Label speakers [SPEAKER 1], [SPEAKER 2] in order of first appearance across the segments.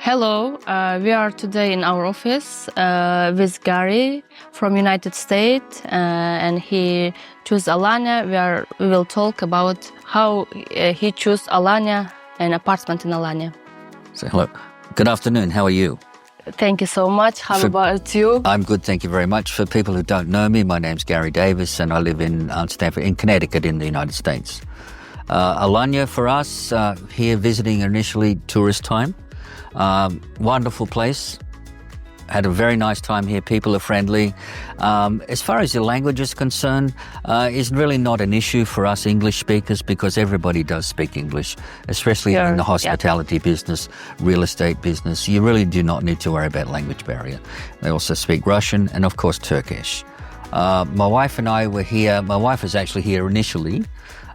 [SPEAKER 1] Hello, we are today in our office with Gary from United States, and he chose Alanya. We will talk about how he chose Alanya, an apartment in Alanya.
[SPEAKER 2] So, hello. Good afternoon. How are you?
[SPEAKER 1] Thank you so much. How about you?
[SPEAKER 2] I'm good, thank you very much. For people who don't know me, my name's Gary Davis, and I live in Stanford, in Connecticut, in the United States. Alanya for us, here visiting initially tourist time. Wonderful place. Had a very nice time here. People are friendly. As far as the language is concerned, is really not an issue for us English speakers because everybody does speak English, especially in the hospitality business, real estate business. You really do not need to worry about language barrier. They also speak Russian and, of course, Turkish. My wife and I were here. My wife was actually here initially.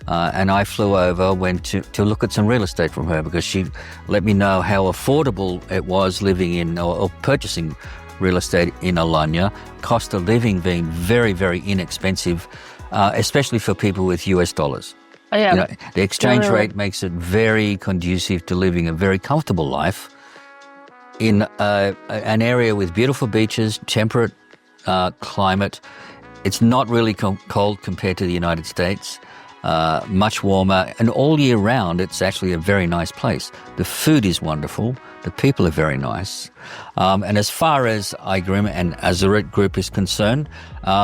[SPEAKER 2] And I flew over, went to look at some real estate from her because she let me know how affordable it was living in or purchasing real estate in Alanya. Cost of living being very, very inexpensive, especially for people with US dollars.
[SPEAKER 1] Oh, yeah.
[SPEAKER 2] You know, the exchange rate makes it very conducive to living a very comfortable life in an area with beautiful beaches, temperate climate. It's not really cold compared to the United States. Much warmer, and all year round it's actually a very nice place. The food is wonderful, the people are very nice, and as far as Igrim and Azurit Group is concerned,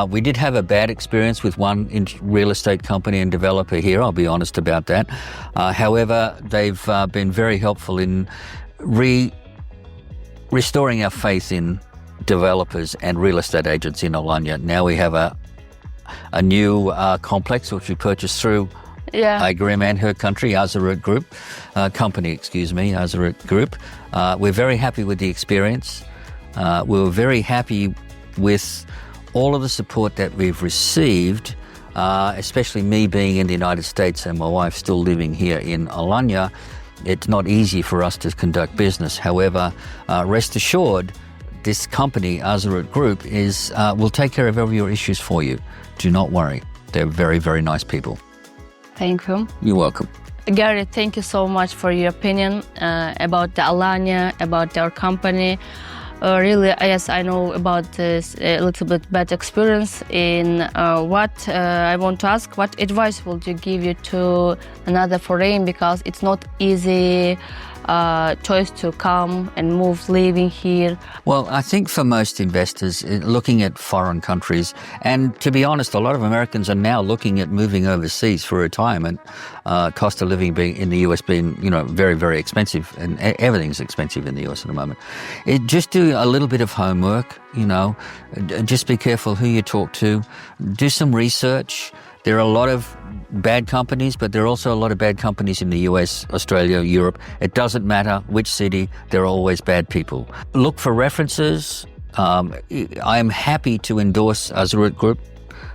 [SPEAKER 2] we did have a bad experience with one real estate company and developer here, I'll be honest about that. However, they've been very helpful in restoring our faith in developers and real estate agents in Alanya. Now we have a new complex which we purchased through Igrim and her country, Azurit Group, Azurit Group. We're very happy with the experience. We were very happy with all of the support that we've received, especially me being in the United States and my wife still living here in Alanya. It's not easy for us to conduct business. However, rest assured, this company, Azurit Group, will take care of all your issues for you. Do not worry. They're very, very nice people.
[SPEAKER 1] Thank you.
[SPEAKER 2] You're welcome.
[SPEAKER 1] Gary, thank you so much for your opinion about the Alanya, about our company. Really, yes, I know about this a little bit bad experience. What I want to ask, what advice would you give to another foreign, because it's not easy choice to come and move, living here?
[SPEAKER 2] Well, I think for most investors, looking at foreign countries, and to be honest, a lot of Americans are now looking at moving overseas for retirement. Cost of living in the US being, very, very expensive, and everything's expensive in the US at the moment. Just do a little bit of homework, just be careful who you talk to, do some research. There are a lot of bad companies, but there are also a lot of bad companies in the US, Australia, Europe. It doesn't matter which city, there are always bad people. Look for references. I am happy to endorse Azurit Group.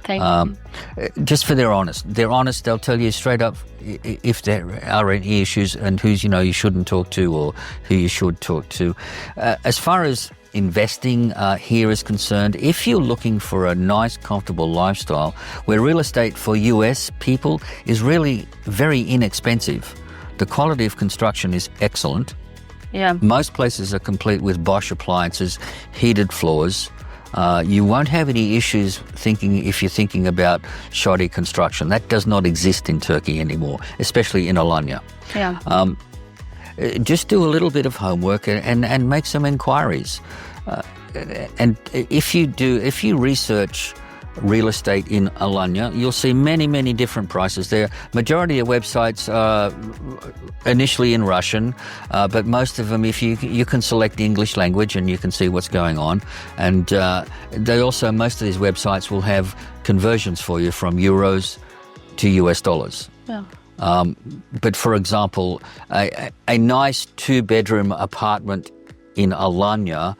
[SPEAKER 1] Thank you.
[SPEAKER 2] Just for they're honest. They're honest, they'll tell you straight up if there are any issues and who's, you shouldn't talk to or who you should talk to. As far as investing here is concerned, if you're looking for a nice, comfortable lifestyle where real estate for US people is really very inexpensive, the quality of construction is excellent.
[SPEAKER 1] Yeah.
[SPEAKER 2] Most places are complete with Bosch appliances, heated floors. You won't have any issues if you're thinking about shoddy construction. That does not exist in Turkey anymore, especially in Alanya.
[SPEAKER 1] Yeah.
[SPEAKER 2] Just do a little bit of homework and make some inquiries. And if you research real estate in Alanya, you'll see many, many different prices there. Majority of websites are initially in Russian, but most of them, if you can select the English language and you can see what's going on. And most of these websites will have conversions for you from euros to US dollars.
[SPEAKER 1] Yeah.
[SPEAKER 2] But for example, a nice 2-bedroom apartment in Alanya,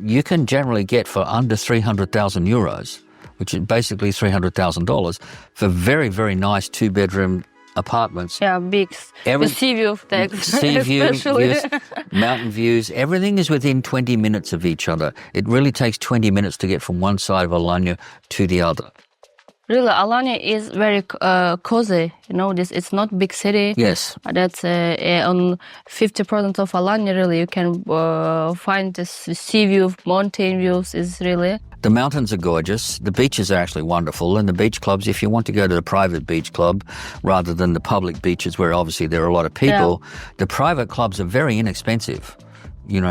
[SPEAKER 2] you can generally get for under 300,000 euros, which is basically $300,000 for very, very nice 2-bedroom apartments.
[SPEAKER 1] Yeah, big. The sea view,
[SPEAKER 2] views, mountain views, everything is within 20 minutes of each other. It really takes 20 minutes to get from one side of Alanya to the other.
[SPEAKER 1] Really, Alanya is very cozy. This it's not big city.
[SPEAKER 2] Yes.
[SPEAKER 1] That's on 50% of Alanya. Really, you can find this sea view, mountain views. Is really.
[SPEAKER 2] The mountains are gorgeous. The beaches are actually wonderful. And the beach clubs, if you want to go to the private beach club rather than the public beaches where obviously there are a lot of people, the private clubs are very inexpensive. You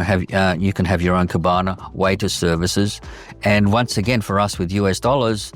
[SPEAKER 2] can have your own cabana, waiter services. And once again, for us with US dollars,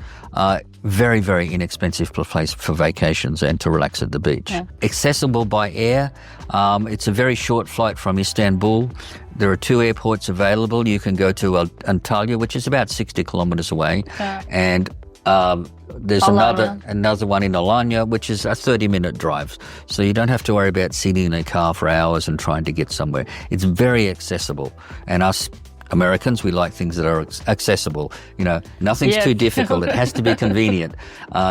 [SPEAKER 2] very, very inexpensive place for vacations and to relax at the beach.
[SPEAKER 1] Yeah.
[SPEAKER 2] Accessible by air. It's a very short flight from Istanbul. There are 2 airports available. You can go to Antalya, which is about 60 kilometers away.
[SPEAKER 1] Yeah.
[SPEAKER 2] And there's another one in Alanya, which is a 30-minute drive. So you don't have to worry about sitting in a car for hours and trying to get somewhere. It's very accessible. And us Americans, we like things that are accessible. Nothing's too difficult. It has to be convenient.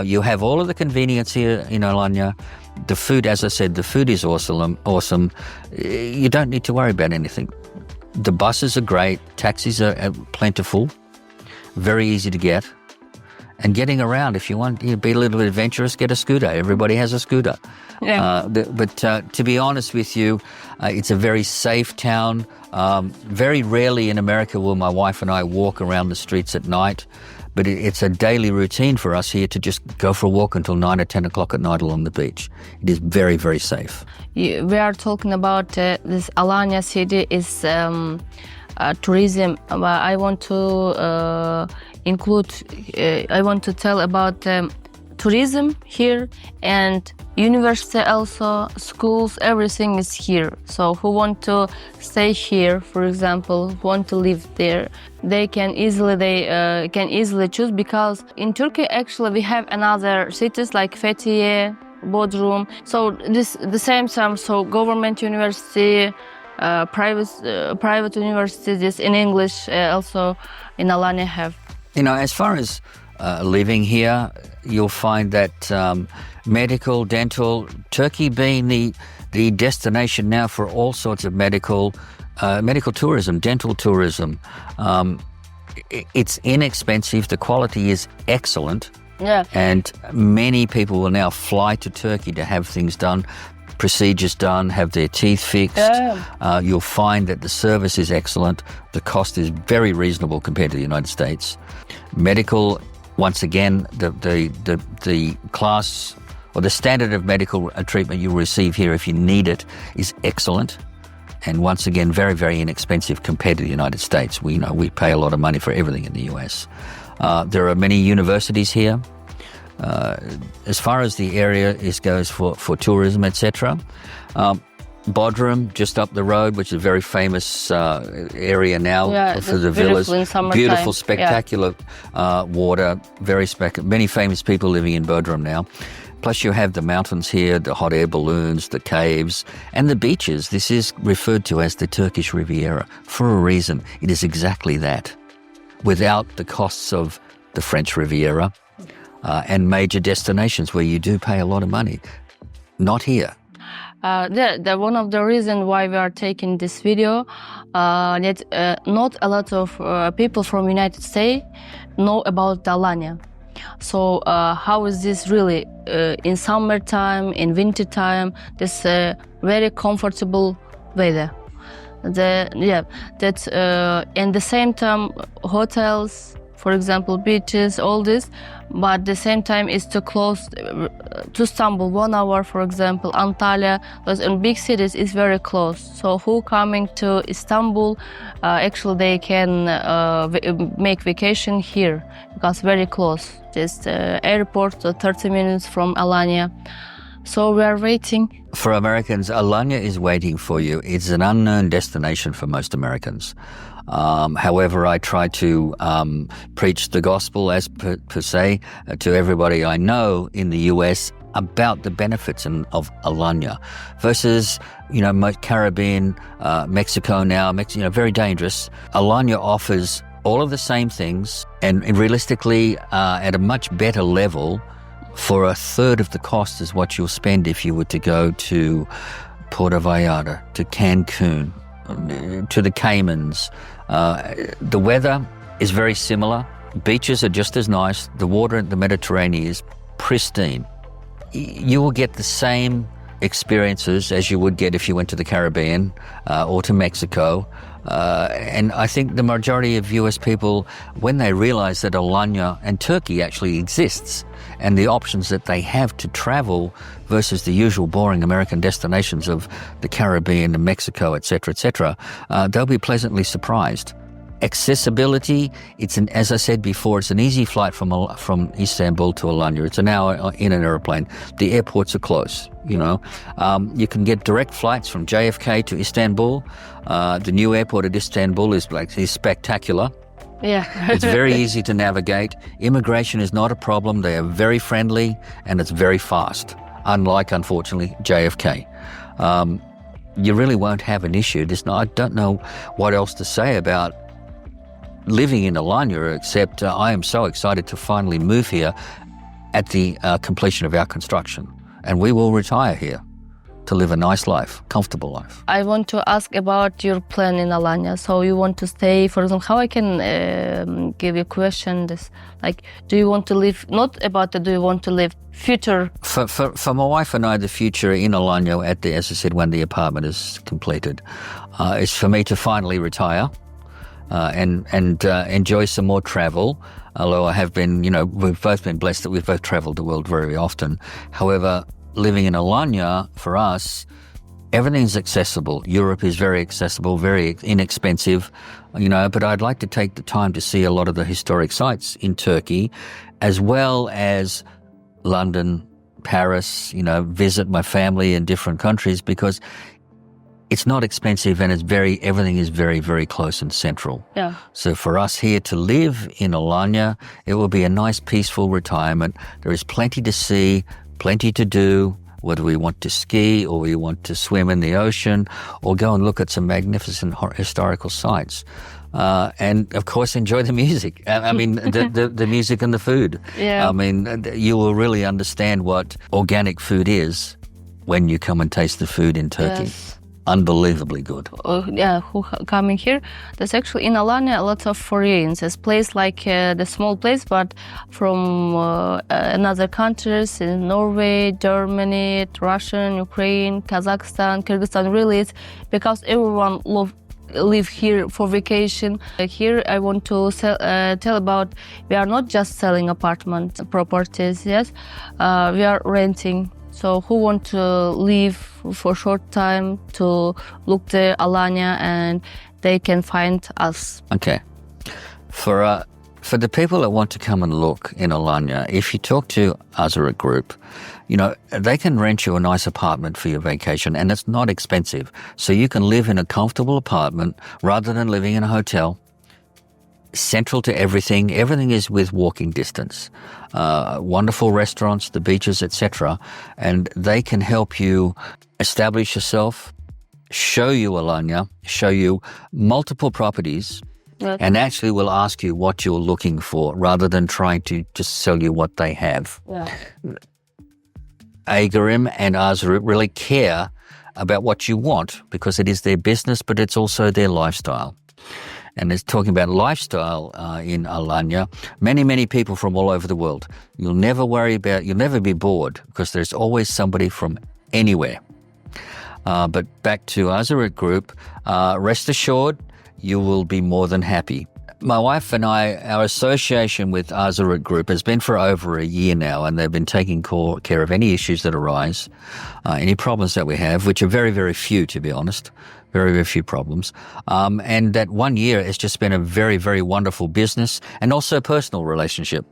[SPEAKER 2] You have all of the convenience here in Alanya. The food, as I said, the food is awesome. You don't need to worry about anything. The buses are great. Taxis are plentiful. Very easy to get. And getting around, if you want to be a little bit adventurous, get a scooter. Everybody has a scooter.
[SPEAKER 1] Yeah.
[SPEAKER 2] But to be honest with you, it's a very safe town. Very rarely in America will my wife and I walk around the streets at night. But it's a daily routine for us here to just go for a walk until 9 or 10 o'clock at night along the beach. It is very, very safe.
[SPEAKER 1] We are talking about this Alanya city is tourism. I want to I want to tell about tourism here and university also, schools, everything is here. So who want to stay here, for example, want to live there, they can easily choose, because in Turkey actually we have another cities like Fethiye, Bodrum. So the same time. So government university, private universities in English also in Alanya have.
[SPEAKER 2] As far as living here, you'll find that medical, dental, Turkey being the destination now for all sorts of medical tourism, dental tourism. It's inexpensive. The quality is excellent.
[SPEAKER 1] Yeah.
[SPEAKER 2] And many people will now fly to Turkey to have things done, procedures done, have their teeth fixed.
[SPEAKER 1] Yeah.
[SPEAKER 2] You'll find that the service is excellent. The cost is very reasonable compared to the United States. Medical, once again, the class or the standard of medical treatment you receive here if you need it is excellent. And once again, very, very inexpensive compared to the United States. We pay a lot of money for everything in the US. There are many universities here. As far as the area goes for tourism, etc. Bodrum, just up the road, which is a very famous area now for the villas. Beautiful, spectacular water. Many famous people living in Bodrum now. Plus you have the mountains here, the hot air balloons, the caves, and the beaches. This is referred to as the Turkish Riviera for a reason. It is exactly that. Without the costs of the French Riviera and major destinations where you do pay a lot of money. Not here.
[SPEAKER 1] One of the reasons why we are taking this video, that not a lot of people from United States know about Alanya. So how is this really in summertime, in winter time? This very comfortable weather. In the same time, hotels, for example, beaches, all this, but at the same time it's too close to Istanbul, 1 hour, for example, Antalya, those in big cities is very close. So who coming to Istanbul, actually they can make vacation here because very close. Just airport, 30 minutes from Alanya. So we are waiting.
[SPEAKER 2] For Americans, Alanya is waiting for you. It's an unknown destination for most Americans. However, I try to preach the gospel as per se to everybody I know in the US about the benefits of Alanya versus, Caribbean, Mexico now, very dangerous. Alanya offers all of the same things and realistically at a much better level for a third of the cost is what you'll spend if you were to go to Puerto Vallarta, to Cancun, to the Caymans. The weather is very similar Beaches are just as nice. The water in the Mediterranean is pristine. You will get the same experiences as you would get if you went to the Caribbean or to Mexico. And I think the majority of US people, when they realize that Alanya and Turkey actually exists and the options that they have to travel versus the usual boring American destinations of the Caribbean and Mexico, etc., they'll be pleasantly surprised. Accessibility, as I said before, it's an easy flight from Istanbul to Alanya. It's an hour in an airplane. The airports are close, You can get direct flights from JFK to Istanbul. The new airport at Istanbul is spectacular.
[SPEAKER 1] Yeah.
[SPEAKER 2] It's very easy to navigate. Immigration is not a problem. They are very friendly and it's very fast, unlike, unfortunately, JFK. You really won't have an issue. I don't know what else to say about living in Alanya, except I am so excited to finally move here at the completion of our construction. And we will retire here to live a nice life, comfortable life.
[SPEAKER 1] I want to ask about your plan in Alanya. So you want to stay, for example, how I can give you a question, do you want to live, not about do you want to live future?
[SPEAKER 2] For my wife and I, the future in Alanya, as I said, when the apartment is completed, is for me to finally retire. And enjoy some more travel, although I have been, we've both been blessed that we've both traveled the world very often. However, living in Alanya, for us, everything's accessible. Europe is very accessible, very inexpensive, but I'd like to take the time to see a lot of the historic sites in Turkey, as well as London, Paris, visit my family in different countries, because it's not expensive and everything is very, very close and central.
[SPEAKER 1] Yeah.
[SPEAKER 2] So for us here to live in Alanya, it will be a nice, peaceful retirement. There is plenty to see, plenty to do, whether we want to ski or we want to swim in the ocean or go and look at some magnificent historical sites. And of course, enjoy the music. The music and the food.
[SPEAKER 1] Yeah.
[SPEAKER 2] You will really understand what organic food is when you come and taste the food in Turkey.
[SPEAKER 1] Yes.
[SPEAKER 2] Unbelievably good.
[SPEAKER 1] Who coming here? There's actually in Alanya a lot of foreigners. It's place like the small place, but from another countries in Norway, Germany, Russia, Ukraine, Kazakhstan, Kyrgyzstan. Really, it's because everyone live here for vacation. Here, I want to tell about we are not just selling apartment properties. Yes, we are renting. So who want to live for a short time to look the Alanya, and they can find us.
[SPEAKER 2] Okay. For the people that want to come and look in Alanya, if you talk to Azurit Group, they can rent you a nice apartment for your vacation, and it's not expensive. So you can live in a comfortable apartment rather than living in a hotel. Central to everything. Everything is with walking distance. Wonderful restaurants, the beaches, etc. And they can help you establish yourself, show you Alanya, show you multiple properties,
[SPEAKER 1] Yes.
[SPEAKER 2] and actually will ask you what you're looking for rather than trying to just sell you what they have.
[SPEAKER 1] Yeah.
[SPEAKER 2] Agarim and Azurit really care about what you want because it is their business, but it's also their lifestyle. And it's talking about lifestyle in Alanya. Many, many people from all over the world. You'll never be bored because there's always somebody from anywhere. But back to Azurit Group, rest assured, you will be more than happy. My wife and I, our association with Azurit Group has been for over a year now, and they've been taking care of any issues that arise, any problems that we have, which are very, very few, to be honest. Very, very few problems. And that 1 year has just been a very, very wonderful business and also personal relationship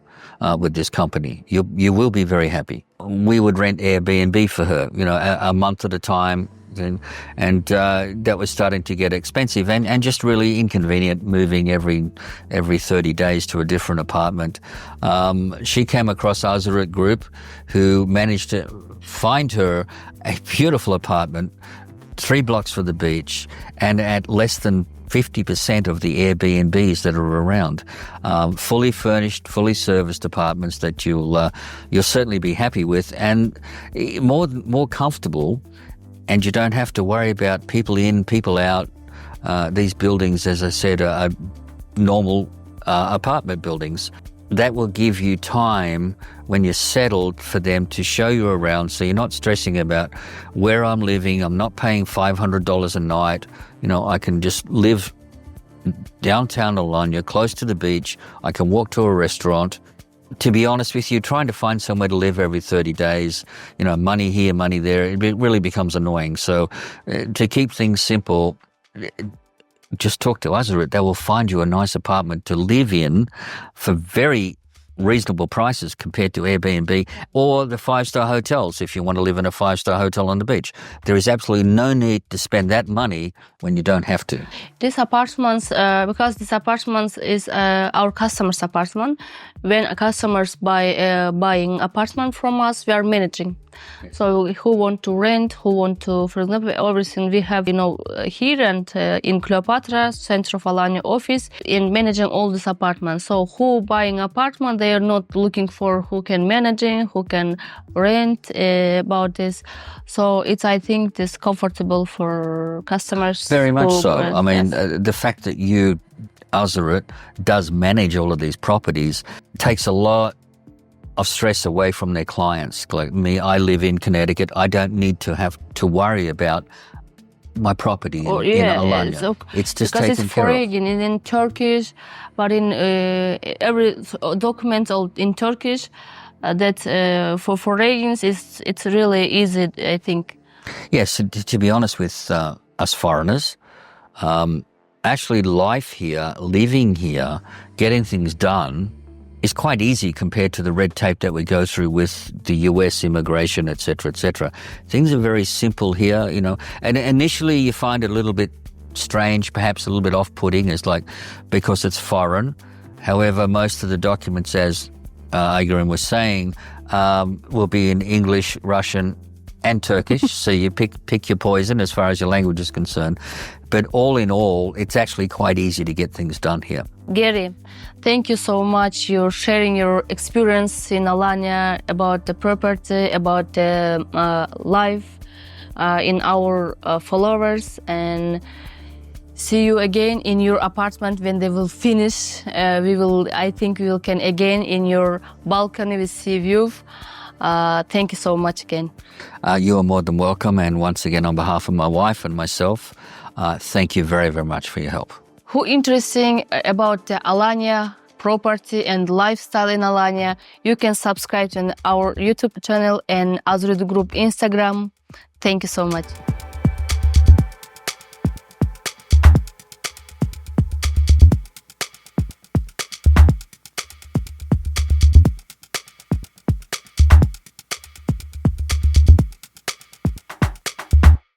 [SPEAKER 2] with this company. You will be very happy. We would rent Airbnb for her, a month at a time. And that was starting to get expensive and just really inconvenient, moving every 30 days to a different apartment. She came across Azurit Group, who managed to find her a beautiful apartment 3 blocks from the beach and at less than 50% of the Airbnbs that are around. Fully furnished, fully serviced apartments that you'll certainly be happy with, and more comfortable. And you don't have to worry about people in, people out. These buildings, as I said, are normal apartment buildings. That will give you time when you're settled for them to show you around, so you're not stressing about where I'm living. I'm not paying $500 a night. I can just live downtown Alanya, close to the beach. I can walk to a restaurant. To be honest with you, trying to find somewhere to live every 30 days, money here, money there, it really becomes annoying. So to keep things simple, just talk to Azurit. They will find you a nice apartment to live in for very reasonable prices compared to Airbnb or the 5-star hotels if you want to live in a 5-star hotel on the beach. There is absolutely no need to spend that money when you don't have to.
[SPEAKER 1] These apartments, because this apartment is our customer's apartment, when customers buying apartment from us, we are managing. So who want to rent, who want to, for example, everything we have, here and in Cleopatra, center of Alanya office, in managing all these apartments. So who buying apartment, they are not looking for who can managing, who can rent about this. So I think it's comfortable for customers.
[SPEAKER 2] Very much so. I mean, the fact that you, Azurit, does manage all of these properties takes a lot of stress away from their clients. Like me, I live in Connecticut. I don't need to have to worry about my property in Alanya. It's just taken care of. Because it's foreign
[SPEAKER 1] in Turkish, but in every document in Turkish, that for foreigners, it's really easy, I think.
[SPEAKER 2] Yes, to be honest with us foreigners, actually life here, living here, getting things done is quite easy compared to the red tape that we go through with the US immigration, etc., etc. Things are very simple here, and initially you find it a little bit strange, perhaps a little bit off-putting, because it's foreign. However, most of the documents, as Aygurin was saying, will be in English, Russian, and Turkish, so you pick your poison as far as your language is concerned. But all in all, it's actually quite easy to get things done here.
[SPEAKER 1] Gary, thank you so much. You're sharing your experience in Alanya about the property, about the life in our followers, and see you again in your apartment when they will finish. I think we can again in your balcony with sea view. Thank you so much again.
[SPEAKER 2] You are more than welcome. And once again, on behalf of my wife and myself, thank you very, very much for your help.
[SPEAKER 1] Who interesting about the Alanya property and lifestyle in Alanya, you can subscribe to our YouTube channel and Azurit Group Instagram. Thank you so much.